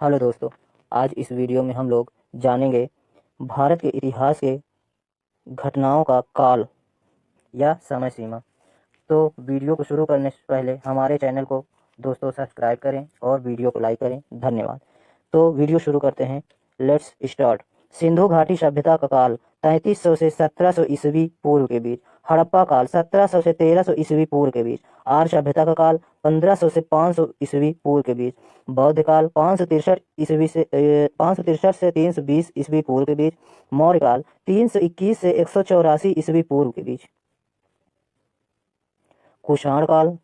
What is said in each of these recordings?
Hello दोस्तों, आज इस वीडियो में हम लोग जानेंगे भारत के इतिहास के घटनाओं का काल या समय सीमा। तो वीडियो को शुरू करने से पहले हमारे चैनल को दोस्तों सब्सक्राइब करें और वीडियो को लाइक करें। धन्यवाद। तो वीडियो शुरू करते हैं। Let's start. सिंधु घाटी सभ्यता का काल 3300 से 1700 ईस्वी पूर्व के बीच। हड़प्पा काल 1700 से 1300 ईस्वी पूर्व के बीच। आर्य सभ्यता का काल 1500 से 500 ईस्वी पूर्व के बीच। बौद्ध काल 563 से 320 ईस्वी पूर्व के बीच। मौर्य काल 321 से 184 ईस्वी पूर्व के बीच। कुषाण काल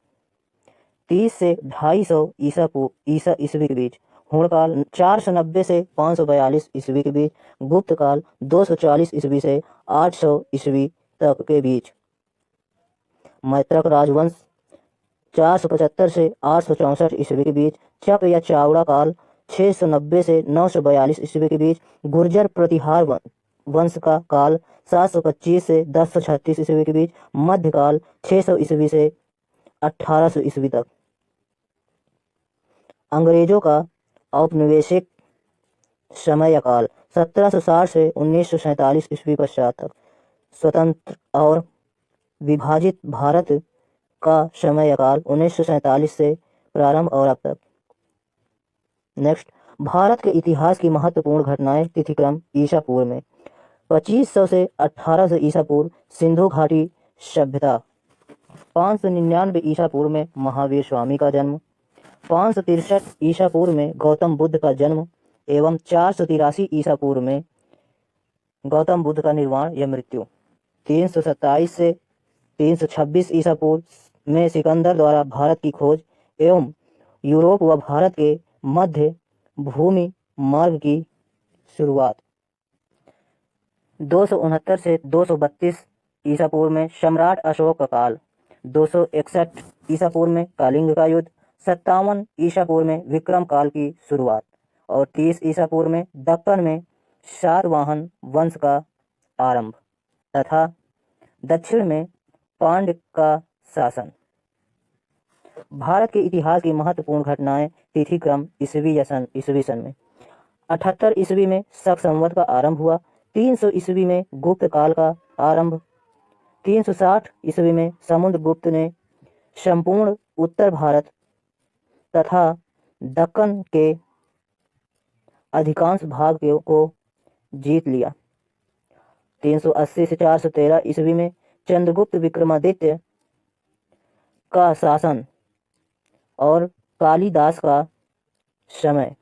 30 से 250 ईसा ईस्वी के बीच। हुण काल 490 से 542 ईस्वी के बीच। गुप्त काल 240 ईस्वी से 800 ईस्वी तक के बीच। मैत्रक राजवंश 475 से 864 ईस्वी के बीच। चक या चावड़ा काल 690 से 942 ईस्वी के बीच। गुर्जर प्रतिहार वंश का काल 725 से 1036 ईस्वी के बीच। मध्यकाल 600 ईस्वी से 1800 ईस्वी तक। अंग्रेजों का औपनिवेशिक समय काल 1760 से 1947 ईस्वी पश्चात तक। स्वतंत्र और विभाजित भारत का समय काल 1947 से प्रारंभ और अब तक। नेक्स्ट, भारत के इतिहास की महत्वपूर्ण घटनाएं तिथिक्रम ईसा पूर्व में। 2500 से 1800 ईसा पूर्व सिंधु घाटी सभ्यता। 599 ईसा पूर्व में महावीर स्वामी का जन्म। 563 ईसा पूर्व में गौतम बुद्ध का जन्म एवं 483 ईसा पूर्व में गौतम बुद्ध का निर्वाण या मृत्यु। 327 से 326 ईसा पूर्व में सिकंदर द्वारा भारत की खोज एवं यूरोप व भारत के मध्य भूमि मार्ग की शुरुआत। 269 से 232 ईसा पूर्व में सम्राट अशोक का काल। 261 ईसा पूर्व में कलिंग का युद्ध। 57 ईसा पूर्व में विक्रम काल की शुरुआत और 30 ईसा पूर्व में दक्कन में सातवाहन वंश का आरंभ तथा दक्षिण में पांड्य का शासन। भारत के इतिहास की महत्वपूर्ण घटनाएं तिथिक्रम ईसवी सन में। 78 ईस्वी में शक संवत का आरंभ हुआ। 300 ईस्वी में गुप्त काल का आरंभ। 360 ईस्वी में समुद्रगुप्त ने संपूर्ण उत्तर भारत तथा दक्कन के अधिकांश भाग को जीत लिया। 380 से 413 ईस्वी में चंद्रगुप्त विक्रमादित्य का शासन और कालिदास का समय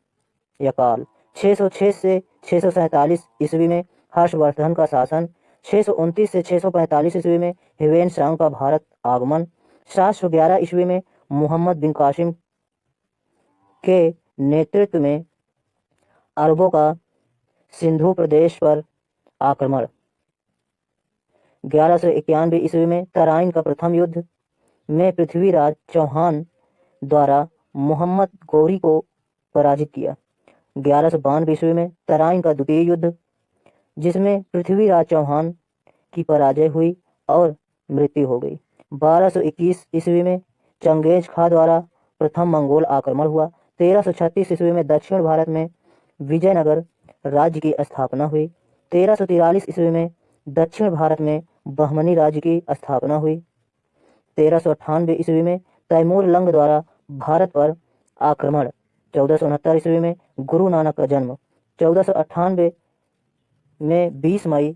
या काल। 606 से 647 ईस्वी में हर्षवर्धन का शासन। 629 से 645 ईस्वी में हिवेन सांग का भारत आगमन। 711 ईस्वी में मोहम्मद बिन कासिम के नेतृत्व में अरबों का सिंधु प्रदेश पर आक्रमण। 1191 ईस्वी में तराइन का प्रथम युद्ध में पृथ्वीराज चौहान द्वारा मोहम्मद गौरी को पराजित किया। 1192 ईस्वी में तराइन का द्वितीय युद्ध जिसमें पृथ्वीराज चौहान की पराजय हुई और मृत्यु हो गई। 1221 ईस्वी में चंगेज खां द्वारा प्रथम मंगोल आक्रमण हुआ। 1336 ईस्वी में दक्षिण भारत में विजयनगर राज्य की स्थापना हुई। 1343 ईस्वी में दक्षिण भारत में बहमनी राज्य की स्थापना हुई। 1398 ईस्वी में तैमूर लंग द्वारा भारत पर आक्रमण। 1469 ईस्वी में गुरु नानक का जन्म। 1498 में 20 मई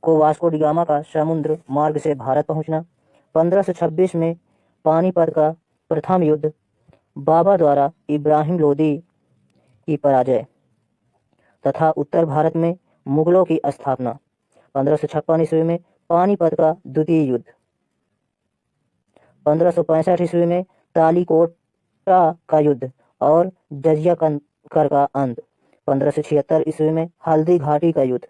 को वास्को डी गामा का समुद्र मार्ग से भारत पहुंचना। 1526 में पानीपत का प्रथम युद्ध, बाबर द्वारा इब्राहिम लोदी की पराजय तथा उत्तर भारत में मुगलों की स्थापना। 1556 ईस्वी में पानीपत का द्वितीय युद्ध। 1565 ईस्वी में तालीकोटा का युद्ध और जजिया कर का अंत। 1576 ईस्वी में हल्दी घाटी का युद्ध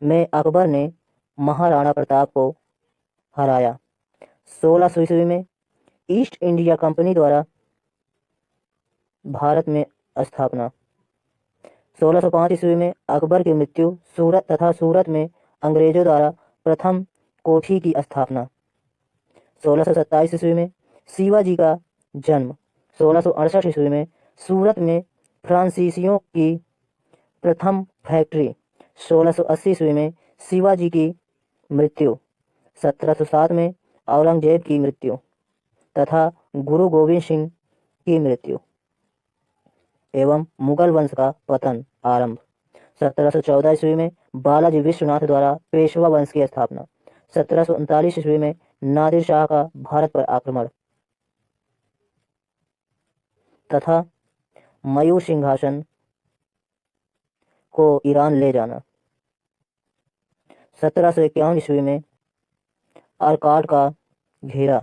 में अकबर ने महाराणा प्रताप को हराया। 1600 ईस्वी में ईस्ट इंडिया कंपनी द्वारा भारत में स्थापना। 1605 ईस्वी में अकबर की मृत्यु। सूरत में अंग्रेजों द्वारा प्रथम कोठी की स्थापना। 1627 ईस्वी में शिवाजी का जन्म। 1668 ईस्वी में सूरत में फ्रांसीसियों की प्रथम फैक्ट्री 1680 ईस्वी में शिवाजी की मृत्यु, 1707 में औरंगजेब की मृत्यु तथा गुरु गोविंद सिंह की मृत्यु एवं मुगल वंश का पतन आरंभ, 1714 ईस्वी में बालाजी विश्वनाथ द्वारा पेशवा वंश की स्थापना, 1739 ईस्वी में नादिर शाह का भारत पर आक्रमण तथा मयूर सिंहासन को ईरान ले जाना, 1751 ईस्वी में आर्काड का घेरा,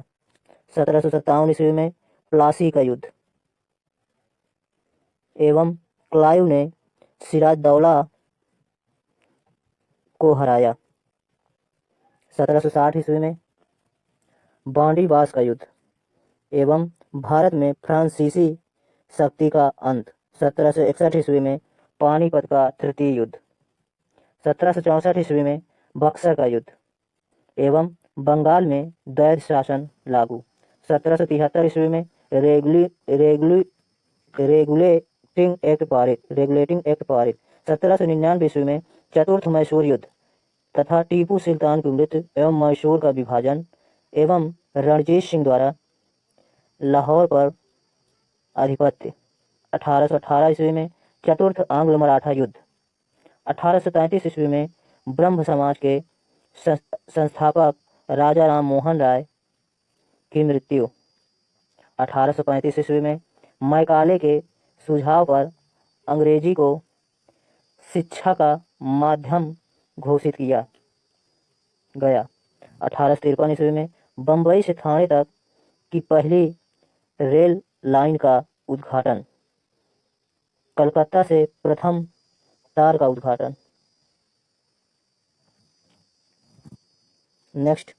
1757 ईस्वी में प्लासी का युद्ध एवं क्लाइव ने सिराजदौला को हराया, 1760 ईस्वी में बांडीबास का युद्ध एवं भारत में फ्रांसीसी शक्ति का अंत, 1761 ईस्वी में पानीपत का तृतीय युद्ध, 1764 ईस्वी में बक्सर का युद्ध एवं बंगाल में द्वैध शासन लागू, 1773 ईस्वी में रेगुलेटिंग एक्ट पारित, 1799 ईस्वी में चतुर्थ मैसूर युद्ध तथा टीपू सुल्तान की मृत्यु एवं मैसूर का विभाजन एवं रणजीत सिंह द्वारा लाहौर पर आधिपत्य, 1818 ईस्वी में चतुर्थ आंग्ल मराठा युद्ध, 1833 ईस्वी में ब्रह्म समाज के संस्थापक राजा राम मोहन राय की मृत्यु, 1835 ईस्वी में मैकाले के सुझाव पर अंग्रेजी को शिक्षा का माध्यम घोषित किया गया, 1853 ईस्वी में बम्बई से थाने तक की पहली रेल लाइन का उद्घाटन, कलकत्ता से प्रथम तार का उद्घाटन। नेक्स्ट,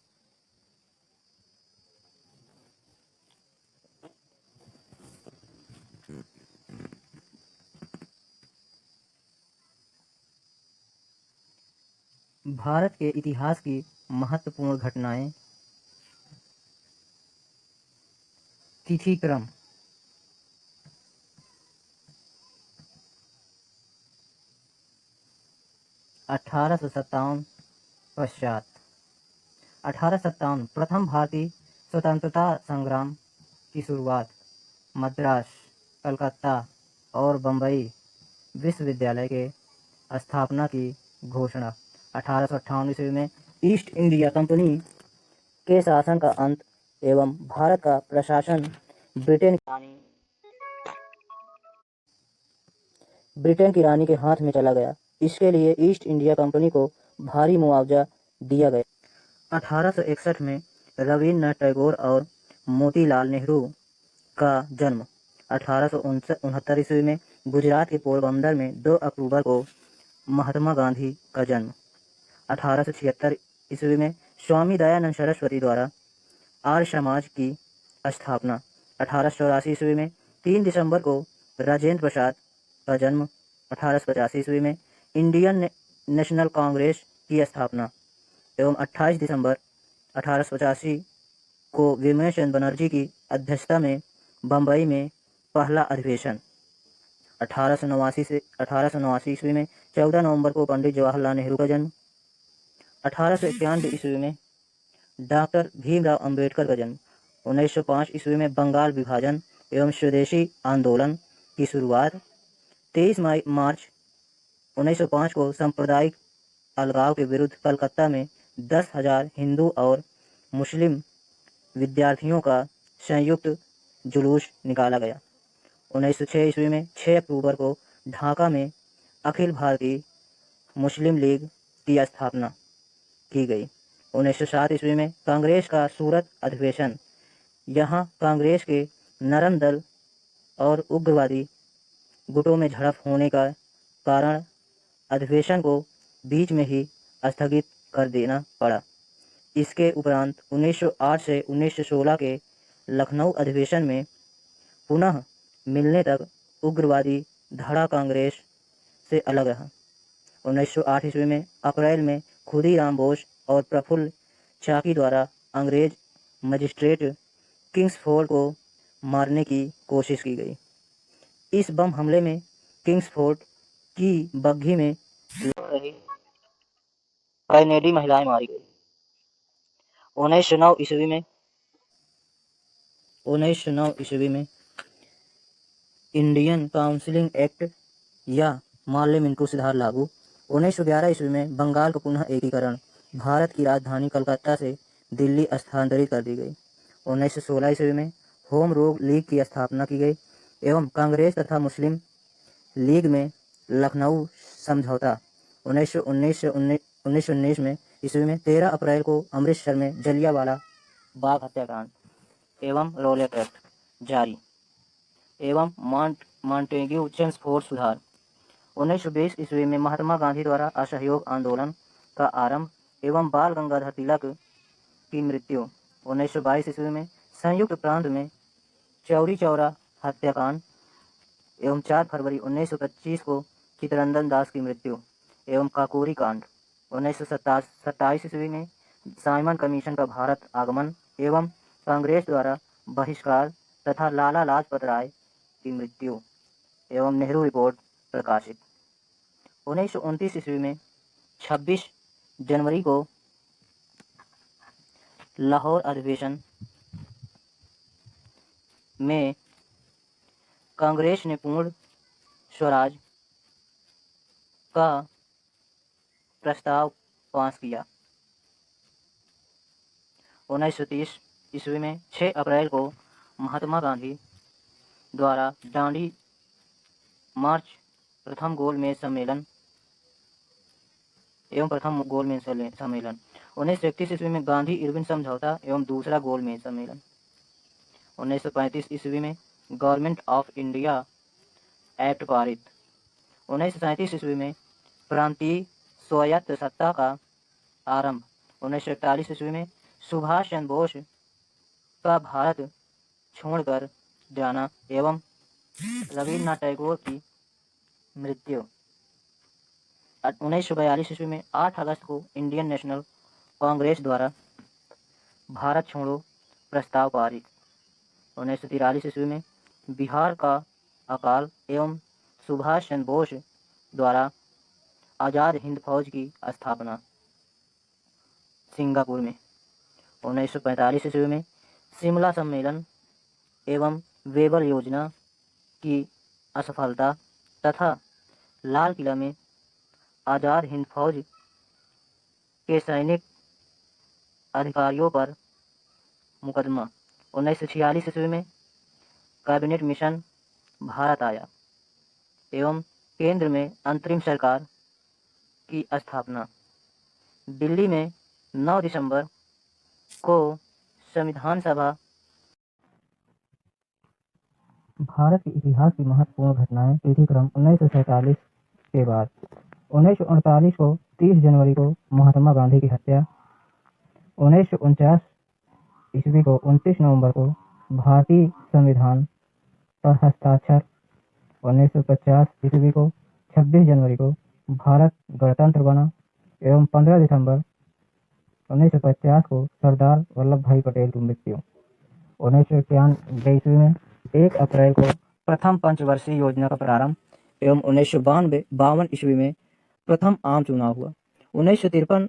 भारत के इतिहास की महत्वपूर्ण घटनाएं। तिथि क्रम, पश्चात 1857 प्रथम भारतीय स्वतंत्रता संग्राम की शुरुआत, मद्रास, कलकत्ता और बम्बई विश्वविद्यालय के स्थापना की घोषणा, 1858 ईस्वी में ईस्ट इंडिया कंपनी के शासन का अंत एवं भारत का प्रशासन ब्रिटेन की रानी के हाथ में चला गया। इसके लिए ईस्ट इंडिया कंपनी को भारी मुआवजा दिया गया। 1861 में रविन्द्रनाथ टैगोर और मोतीलाल नेहरू का जन्म, 1869 ईस्वी में गुजरात के पोरबंदर में 2 अक्टूबर को महात्मा गांधी का जन्म, 1876 ईस्वी में स्वामी दयानंद सरस्वती द्वारा आर्य समाज की स्थापना, 1884 ईस्वी में 3 दिसंबर को राजेंद्र प्रसाद का जन्म, 1885 ईस्वी में इंडियन नेशनल कांग्रेस की स्थापना एवं 28 दिसंबर 1885 को विमल चंद्र बनर्जी की अध्यक्षता में बम्बई में पहला अधिवेशन, 1889 ईस्वी में 14 नवंबर को पंडित जवाहरलाल नेहरू का जन्म, 1891 ईस्वी में डॉक्टर भीमराव अंबेडकर का जन्म, 1905 ईस्वी में बंगाल विभाजन एवं स्वदेशी आंदोलन की शुरुआत, 23 मार्च 1905 को सांप्रदायिक अलगाव के विरुद्ध कलकत्ता में 10,000 हिंदू और मुस्लिम विद्यार्थियों का संयुक्त जुलूस निकाला गया। 1906 ईस्वी में 6 अक्टूबर को ढाका में अखिल भारतीय मुस्लिम लीग की स्थापना की गई। 1907 ईस्वी में कांग्रेस का सूरत अधिवेशन, यहाँ कांग्रेस के नरम दल और उग्रवादी गुटों में झड़प होने का कारण अधिवेशन को बीच में ही स्थगित कर देना पड़ा। इसके उपरांत 1908 से 1916 के लखनऊ अधिवेशन में पुनः मिलने तक उग्रवादी धड़ा कांग्रेस से अलग रहा। 1908 ईस्वी में अप्रैल में खुदीराम बोस और प्रफुल्ल चाकी द्वारा अंग्रेज मजिस्ट्रेट किंग्सफोर्ड को मारने की कोशिश की गई। इस बम हमले में किंग्सफोर्ड की बग्घी में लड़ रही कैनेडी महिलाएं मारी गई। 1909 ईस्वी में इंडियन काउंसिलिंग एक्ट या माल्य मिंटू सुधार लागू। 1911 ईस्वी में बंगाल का पुनः एकीकरण, भारत की राजधानी कलकत्ता से दिल्ली स्थानांतरित कर दी गई। 1916 ईस्वी में होम रूल लीग की स्थापना की गई एवं कांग्रेस तथा मुस्लिम लीग में लखनऊ समझौता। 1919 में ईस्वी में 13 अप्रैल को अमृतसर में जलियांवाला बाग हत्याकांड एवं रौलट एक्ट जारी एवं मॉन्टेग्यू चेम्सफोर्ड सुधार। 1920 ईस्वी में महात्मा गांधी द्वारा असहयोग आंदोलन का आरंभ एवं बाल गंगाधर तिलक की मृत्यु। 1922 ईस्वी में संयुक्त प्रांत में चौरी चौरा हत्याकांड एवं 4 फरवरी 1925 को चित्तरंजन दास की मृत्यु एवं काकोरी कांड। 1927 ईस्वी में साइमन कमीशन का भारत आगमन एवं कांग्रेस द्वारा बहिष्कार तथा लाला लाजपत राय की मृत्यु एवं नेहरू रिपोर्ट प्रकाशित। 1929 ईस्वी में 26 जनवरी को लाहौर अधिवेशन में कांग्रेस ने पूर्ण स्वराज का प्रस्ताव पास किया। 1930 ईस्वी में 6 अप्रैल को महात्मा गांधी द्वारा दांडी मार्च प्रथम गोलमेज सम्मेलन 1931 ईस्वी में गांधी इरविन समझौता एवं दूसरा गोलमेज सम्मेलन। 1935 ईस्वी में गवर्नमेंट ऑफ इंडिया एक्ट पारित। 1937 ईस्वी में प्रांतीय स्वायत्त सत्ता का आरंभ। 1941 ईस्वी में सुभाष चंद्र बोस का भारत छोड़कर जाना एवं रविन्द्रनाथ टैगोर की मृत्यु। 1942 ईस्वी में 8 अगस्त को इंडियन नेशनल कांग्रेस द्वारा भारत छोड़ो प्रस्ताव पारित। 1943 ईस्वी में बिहार का अकाल एवं सुभाष चंद्र बोस द्वारा आज़ाद हिंद फौज की स्थापना सिंगापुर में। 1945 ईस्वी में शिमला सम्मेलन एवं वेबर योजना की असफलता तथा लाल किला में आज़ाद हिंद फौज के सैनिक अधिकारियों पर मुकदमा। 1946 ईस्वी में कैबिनेट मिशन भारत आया एवं केंद्र में अंतरिम सरकार की स्थापना। दिल्ली में 9 दिसंबर को संविधान सभा। भारत के इतिहास की महत्वपूर्ण घटनाएं तिथिक्रम 1947 के बाद 1948 को 30 जनवरी को महात्मा गांधी की हत्या। 1949 ईस्वी को 29 नवंबर को भारतीय संविधान पर हस्ताक्षर। 1950 ईस्वी को 26 जनवरी को भारत गणतंत्र बना एवं 15 दिसंबर 1950 को सरदार वल्लभ भाई पटेल की मृत्यु। 1991 ईस्वी में 1 अप्रैल को प्रथम पंचवर्षीय योजना का प्रारंभ एवं 1952 ईस्वी में प्रथम आम चुनाव हुआ। 1953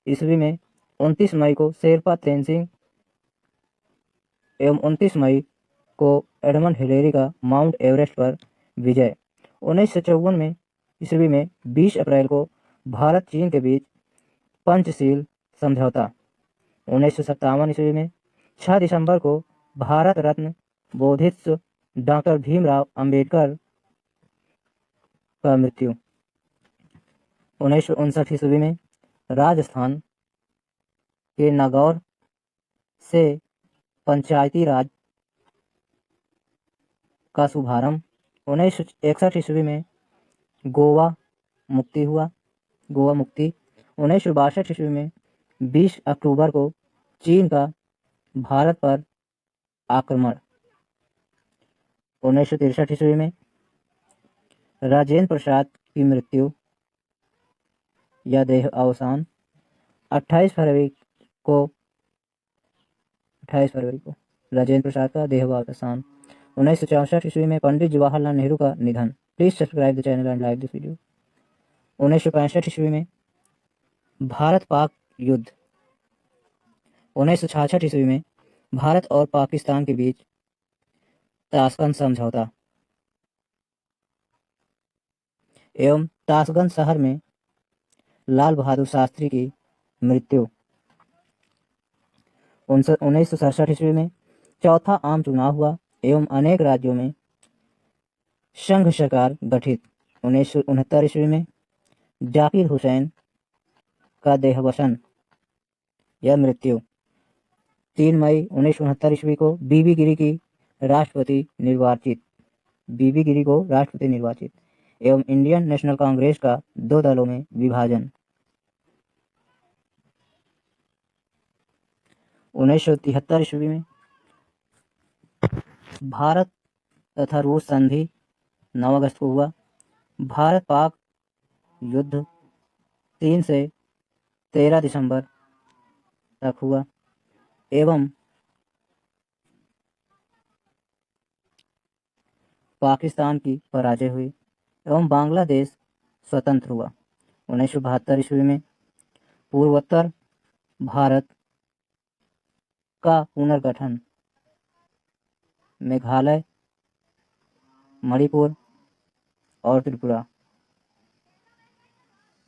ईस्वी में 29 मई को शेरपा तेनसिंह एवं 29 मई को एडमंड हिलेरी का माउंट एवरेस्ट पर विजय। 1954 में ईस्वी में 20 अप्रैल को भारत चीन के बीच पंचशील समझौता। 1957 ईस्वी में 6 दिसंबर को भारत रत्न बोधिसत्व डॉक्टर भीमराव अंबेडकर का मृत्यु। 1959 ईस्वी में राजस्थान के नागौर से पंचायती राज का शुभारंभ। 1961 ईस्वी में गोवा मुक्ति। 1962 ईस्वी में 20 अक्टूबर को चीन का भारत पर आक्रमण। 1963 ईस्वी में राजेंद्र प्रसाद की मृत्यु या देह अवसान। 28 फरवरी को राजेंद्र प्रसाद का देहावसान। 1964 ईस्वी में पंडित जवाहरलाल नेहरू का निधन। Please subscribe the channel and like this video. 1965 ईस्वी में भारत पाक युद्ध। 1966 ईस्वी में भारत और पाकिस्तान के बीच ताशकंद समझौता एवं ताशकंद शहर में लाल बहादुर शास्त्री की मृत्यु। 1967 ईस्वी में चौथा आम चुनाव हुआ एवं अनेक राज्यों में संघ सरकार गठित। 1969 ईस्वी में जाकिर हुसैन का देहावसान या मृत्यु। 3 मई 1969 ईस्वी को बीबी गिरी की राष्ट्रपति निर्वाचित एवं इंडियन नेशनल कांग्रेस का 2 दलों में विभाजन। 1973 ईस्वी में भारत तथा रूस संधि 9 अगस्त को हुआ। भारत पाक युद्ध 3 से 13 दिसंबर तक हुआ एवं पाकिस्तान की पराजय हुई एवं बांग्लादेश स्वतंत्र हुआ। 1972 ईस्वी में पूर्वोत्तर भारत का पुनर्गठन। मेघालय, मणिपुर और त्रिपुरा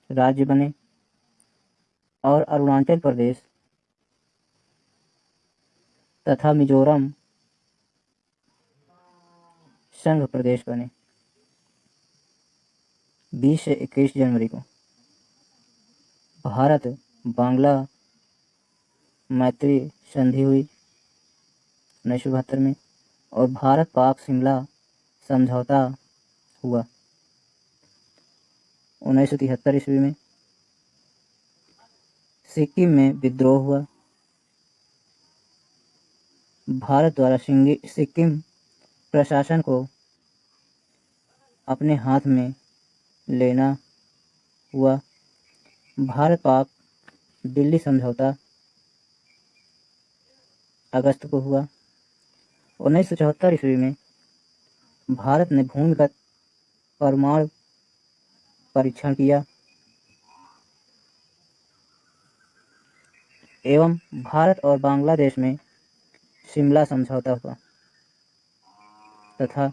राज्य बने और अरुणाचल प्रदेश तथा मिजोरम संघ प्रदेश बने। 20 से 21 जनवरी को भारत बांग्ला मैत्री संधि हुई 1972 में और भारत पाक शिमला समझौता हुआ। 1973 ईस्वी में सिक्किम में विद्रोह हुआ। भारत द्वारा सिक्किम प्रशासन को अपने हाथ में लेना हुआ। भारत पाक दिल्ली समझौता अगस्त को हुआ। 1974 ईस्वी में भारत ने भूमिगत परमाणु परीक्षण किया एवं भारत और बांग्लादेश में शिमला समझौता हुआ तथा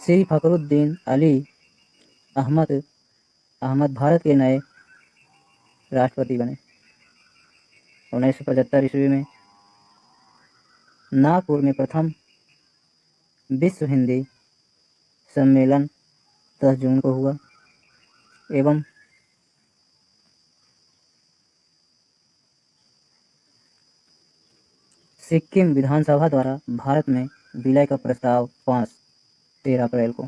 श्री फखरुद्दीन अली अहमद भारत के नए राष्ट्रपति बने। 1975 ईस्वी में नागपुर में प्रथम विश्व हिंदी सम्मेलन 10 जून को हुआ एवं सिक्किम विधानसभा द्वारा भारत में विलय का प्रस्ताव 13 अप्रैल को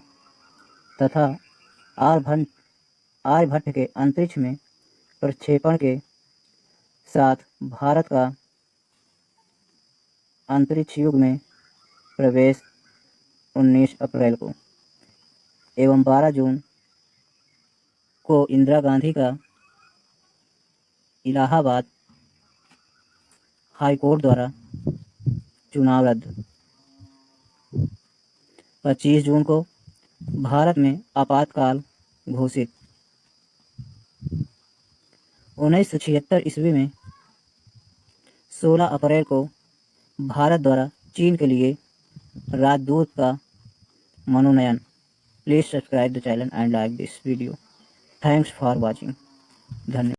तथा आर्यभट्ट के अंतरिक्ष में प्रक्षेपण के साथ भारत का अंतरिक्ष युग में प्रवेश 19 अप्रैल को एवं 12 जून को इंदिरा गांधी का इलाहाबाद हाई कोर्ट द्वारा चुनाव रद्द। 25 जून को भारत में आपातकाल घोषित। 1976 ईस्वी में 16 अप्रैल को भारत द्वारा चीन के लिए राजदूत का मनोनयन। Please subscribe the channel and like this video. Thanks for watching. धन्यवाद।